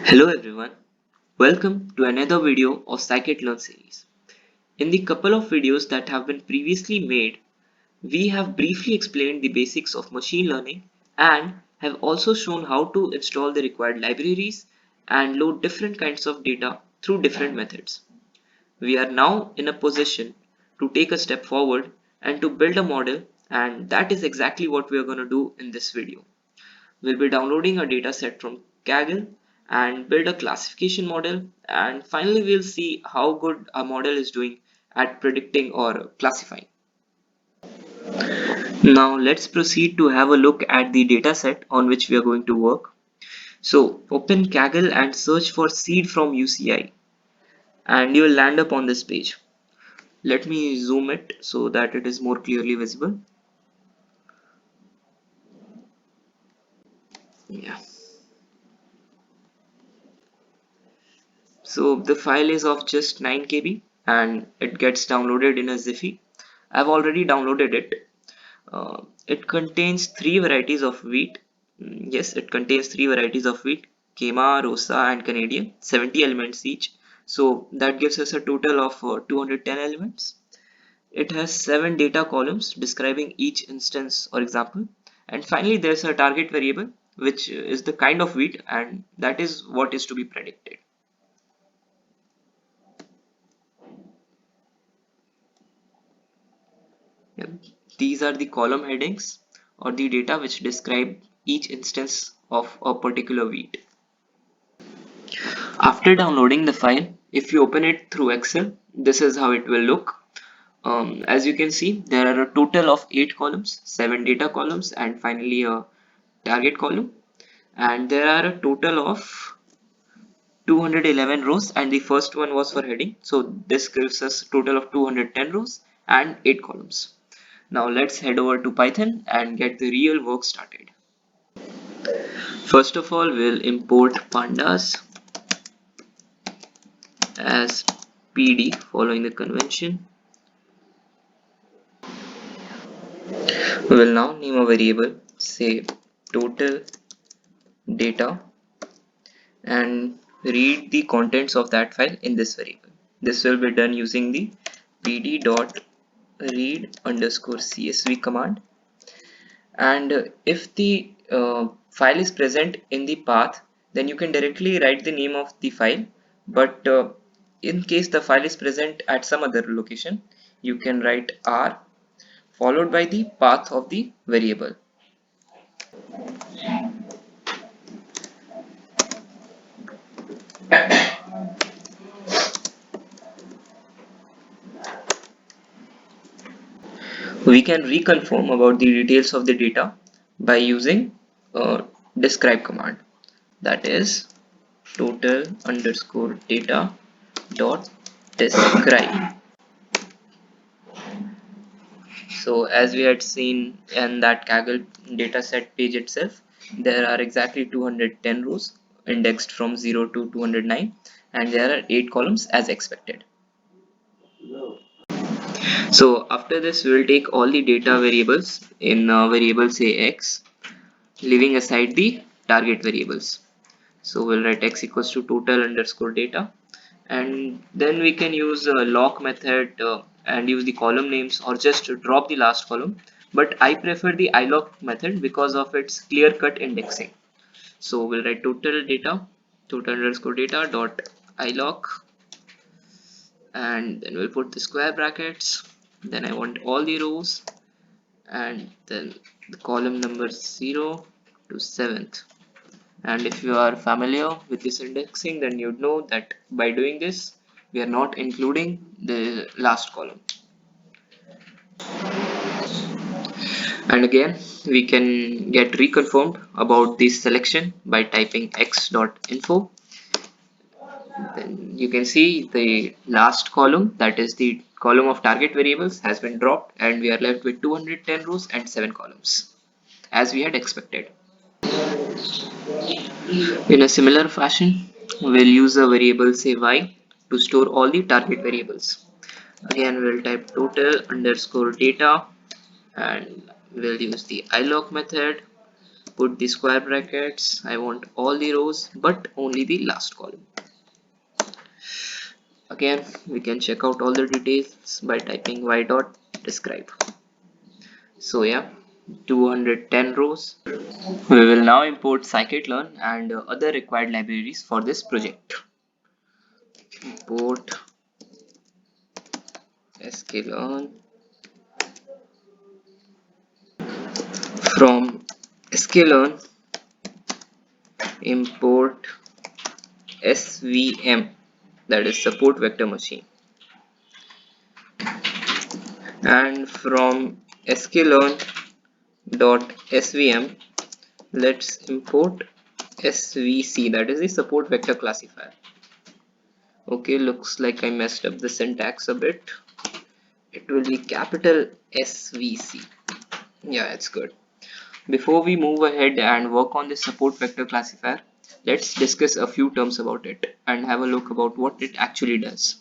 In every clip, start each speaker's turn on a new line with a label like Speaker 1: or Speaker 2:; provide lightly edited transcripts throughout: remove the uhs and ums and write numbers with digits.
Speaker 1: Hello everyone, welcome to another video of Scikit-Learn series. In the couple of videos that have been previously made, we have briefly explained the basics of machine learning and have also shown how to install the required libraries and load different kinds of data through different methods. We are now in a position to take a step forward and to build a model, and that is exactly what we are going to do in this video. We'll be downloading a dataset from Kaggle and build a classification model, and finally we'll see how good our model is doing at predicting or classifying. Now let's proceed to have a look at the dataset on which we are going to work. So open Kaggle and search for seed from UCI and you will land up on this page. Let me zoom it so that it is more clearly visible. Yeah. So the file is of just 9 KB and it gets downloaded in a Ziffy. I've already downloaded it. It contains three varieties of wheat. Yes, it contains three varieties of wheat: Kema, Rosa, and Canadian. 70 elements each. So that gives us a total of 210 elements. It has 7 data columns describing each instance or example. And finally, there's a target variable, which is the kind of wheat, and that is what is to be predicted. Yep. These are the column headings or the data which describe each instance of a particular wheat. After downloading the file, if you open it through Excel, this is how it will look. As you can see, there are a total of 8 columns, 7 data columns, and finally a target column. And there are a total of 211 rows, and the first one was for heading. So this gives us a total of 210 rows and 8 columns. Now let's head over to Python and get the real work started. First of all, we'll import pandas as PD following the convention. We will now name a variable, say total data, and read the contents of that file in this variable. This will be done using the pd.read_csv command. And if the file is present in the path, then you can directly write the name of the file. But in case the file is present at some other location, you can write r followed by the path of the variable. We can reconfirm about the details of the data by using describe command, that is total_data dot describe. So as we had seen in that Kaggle dataset page itself, there are exactly 210 rows indexed from 0 to 209, and there are 8 columns as expected. So after this, we will take all the data variables in variable say x, leaving aside the target variables. So we'll write x equals to total_data, and then we can use a lock method and use the column names or just drop the last column. But I prefer the ilock method because of its clear-cut indexing. So we'll write total_data dot ilock, and then we'll put the square brackets. Then I want all the rows, and then the column number 0 to 7th. And if you are familiar with this indexing, then you'd know that by doing this, we are not including the last column. And again, we can get reconfirmed about this selection by typing x.info. Then you can see the last column, that is the column of target variables, has been dropped, and we are left with 210 rows and 7 columns, as we had expected. In a similar fashion, we'll use a variable say y to store all the target variables. Again, we'll type total_data and we'll use the ilock method, put the square brackets. I want all the rows but only the last column. Again, we can check out all the details by typing y.describe. So yeah, 210 rows. We will now import Scikit-Learn and other required libraries for this project. Import sklearn. From sklearn, import SVM, that is support vector machine, and from sklearn.svm, let's import SVC, that is the support vector classifier. Okay, looks like I messed up the syntax a bit. It will be capital SVC. Yeah, it's good. Before we move ahead and work on the support vector classifier, let's discuss a few terms about it and have a look about what it actually does.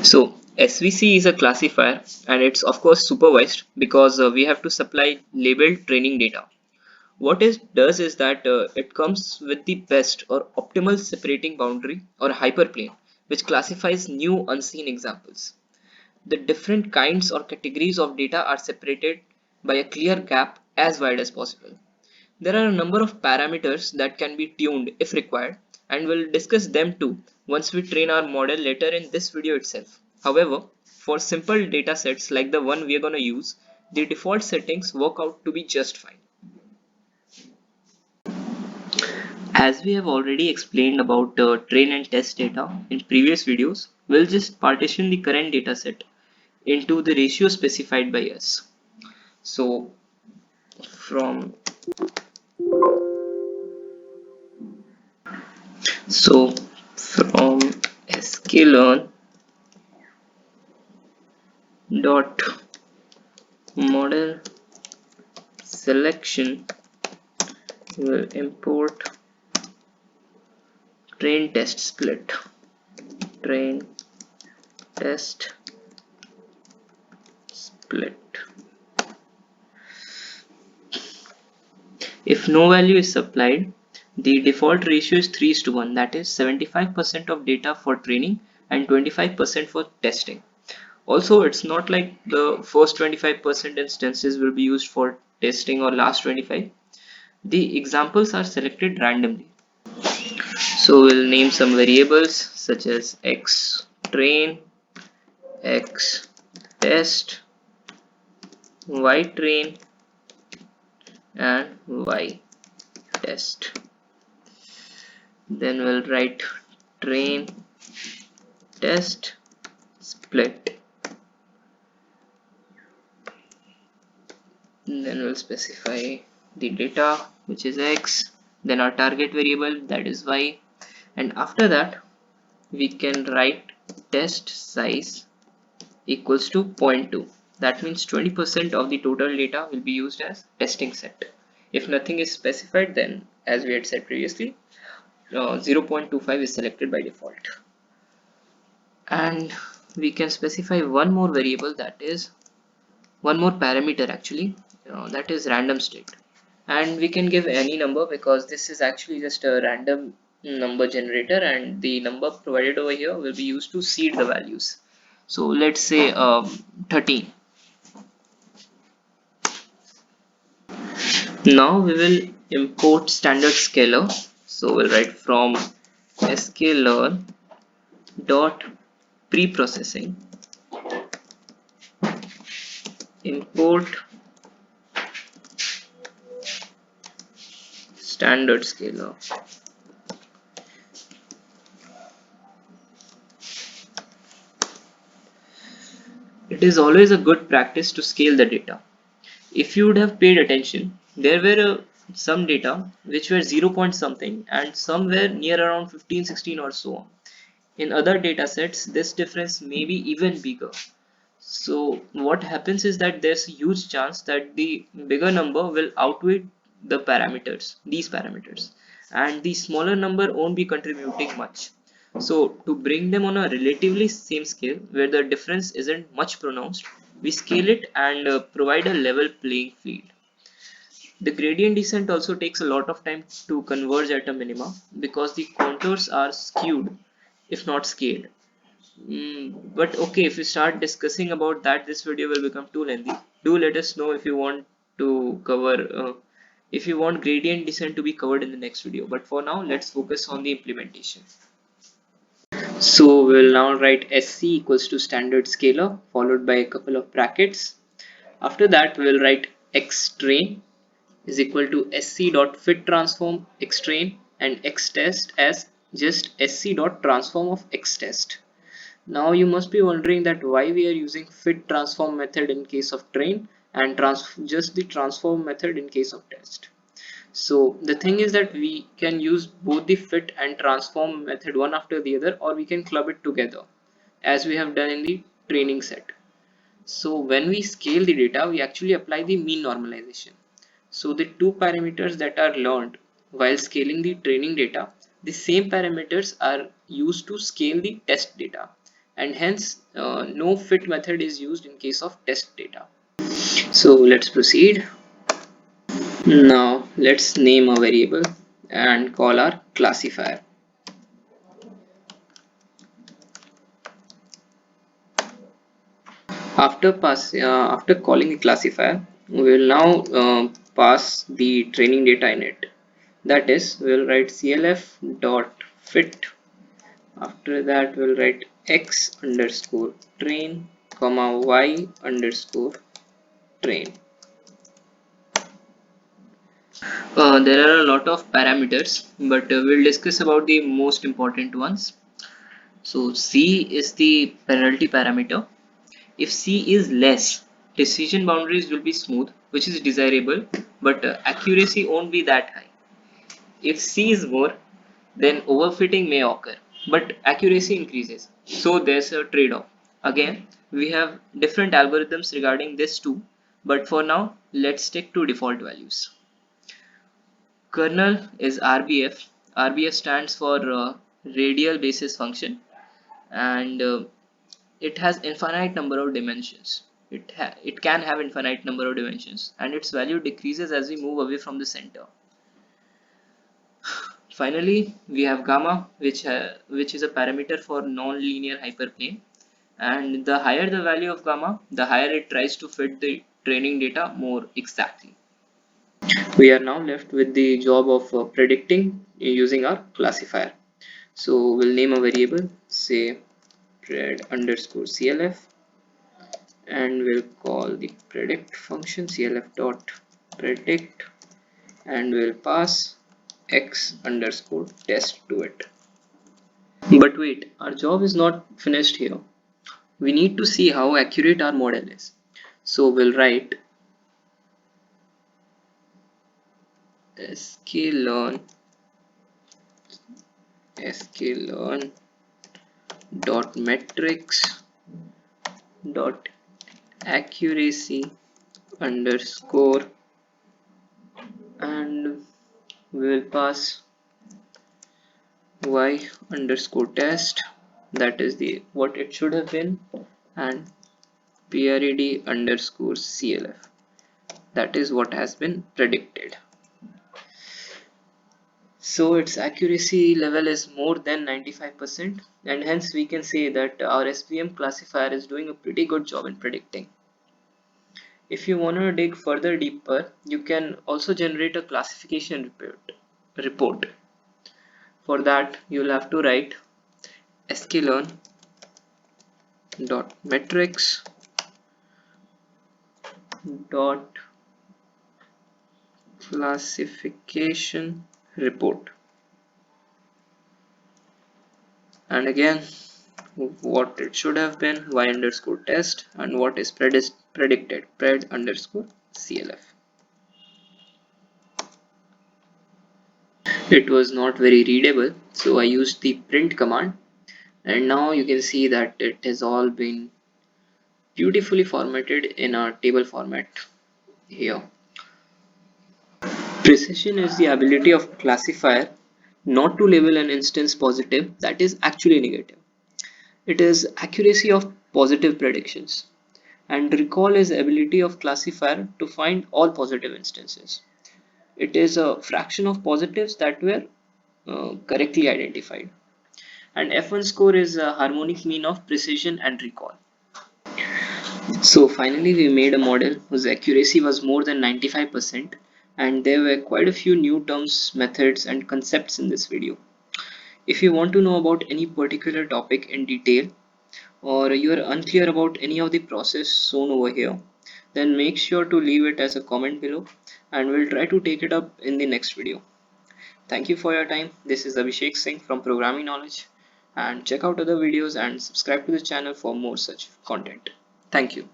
Speaker 1: So SVC is a classifier and it's of course supervised because we have to supply labeled training data. What it does is that it comes with the best or optimal separating boundary or hyperplane which classifies new unseen examples. The different kinds or categories of data are separated by a clear gap as wide as possible. There are a number of parameters that can be tuned if required, and we'll discuss them too once we train our model later in this video itself. However, for simple datasets like the one we are going to use, the default settings work out to be just fine. As we have already explained about train and test data in previous videos, we'll just partition the current dataset into the ratio specified by us. So from sklearn dot model selection, will import train test split. Train test split. If no value is supplied, the default ratio is 3:1, that is 75% of data for training and 25% for testing. Also, it's not like the first 25% instances will be used for testing or last 25. The examples are selected randomly. So we'll name some variables such as x train, x test, y train, and y test. Then we'll write train test split. Then we'll specify the data, which is x, then our target variable, that is y, and after that we can write test size equals to 0.2. That means 20% of the total data will be used as testing set. If nothing is specified, then as we had said previously, 0.25 is selected by default. And we can specify one more variable, that is one more parameter actually, that is random state, and we can give any number because this is actually just a random number generator and the number provided over here will be used to seed the values. So let's say 13. Now we will import standard scalar. So we'll write from sklearn dot preprocessing, import standard scalar. It is always a good practice to scale the data. If you would have paid attention, there were some data which were 0 point something and some were near around 15, 16 or so on. In other data sets, this difference may be even bigger. So what happens is that there's a huge chance that the bigger number will outweigh these parameters, and the smaller number won't be contributing much. So to bring them on a relatively same scale where the difference isn't much pronounced, we scale it and provide a level playing field. The gradient descent also takes a lot of time to converge at a minima because the contours are skewed if not scaled. But okay, if we start discussing about that, this video will become too lengthy. Do let us know if you want to cover, if you want gradient descent to be covered in the next video. But for now, let's focus on the implementation. So we'll now write SC equals to standard scalar followed by a couple of brackets. After that, we'll write xtrain is equal to sc dot fit transform xtrain and xtest as just sc dot transform of xtest. Now you must be wondering that why we are using fit transform method in case of train and just the transform method in case of test. So the thing is that we can use both the fit and transform method one after the other, or we can club it together as we have done in the training set. So when we scale the data, we actually apply the mean normalization. So the two parameters that are learned while scaling the training data, the same parameters are used to scale the test data, and hence no fit method is used in case of test data. So let's proceed. Now let's name a variable and call our classifier. After calling the classifier, we will now pass the training data in it. That is, we'll write clf dot fit. After that, we'll write x underscore train comma y underscore train. There are a lot of parameters, but we'll discuss about the most important ones. So C is the penalty parameter. If C is less, decision boundaries will be smooth, which is desirable, but accuracy won't be that high. If C is more, then overfitting may occur, but accuracy increases. So there's a trade-off. Again, we have different algorithms regarding this too, but for now, let's stick to default values. Kernel is RBF. RBF stands for radial basis function, and it has infinite number of dimensions. It can have infinite number of dimensions, and its value decreases as we move away from the center. Finally, we have gamma, which is a parameter for non-linear hyperplane, and the higher the value of gamma, the higher it tries to fit the training data more exactly. We are now left with the job of predicting using our classifier. So we'll name a variable, say pred underscore clf, and we'll call the predict function clf dot predict, and we'll pass x underscore test to it. But wait, our job is not finished here. We need to see how accurate our model is. So we'll write sklearn dot metrics dot accuracy underscore, and we will pass y underscore test, that is the what it should have been, and pred underscore clf, that is what has been predicted. So its accuracy level is more than 95%, and hence we can say that our SVM classifier is doing a pretty good job in predicting. If you want to dig further deeper, you can also generate a classification report. For that, you'll have to write sklearn dot metrics dot classification report, and again what it should have been, y underscore test, and what is predicted, pred underscore clf. It was not very readable, so I used the print command, and now you can see that it has all been beautifully formatted in a table format here. Precision is the ability of classifier not to label an instance positive that is actually negative. It is accuracy of positive predictions, and recall is ability of classifier to find all positive instances. It is a fraction of positives that were correctly identified. And F1 score is a harmonic mean of precision and recall. So finally we made a model whose accuracy was more than 95%, and there were quite a few new terms, methods and concepts in this video. If you want to know about any particular topic in detail, or you are unclear about any of the process shown over here, then make sure to leave it as a comment below and we'll try to take it up in the next video. Thank you for your time. This is Abhishek Singh from Programming Knowledge, and check out other videos and subscribe to the channel for more such content. Thank you.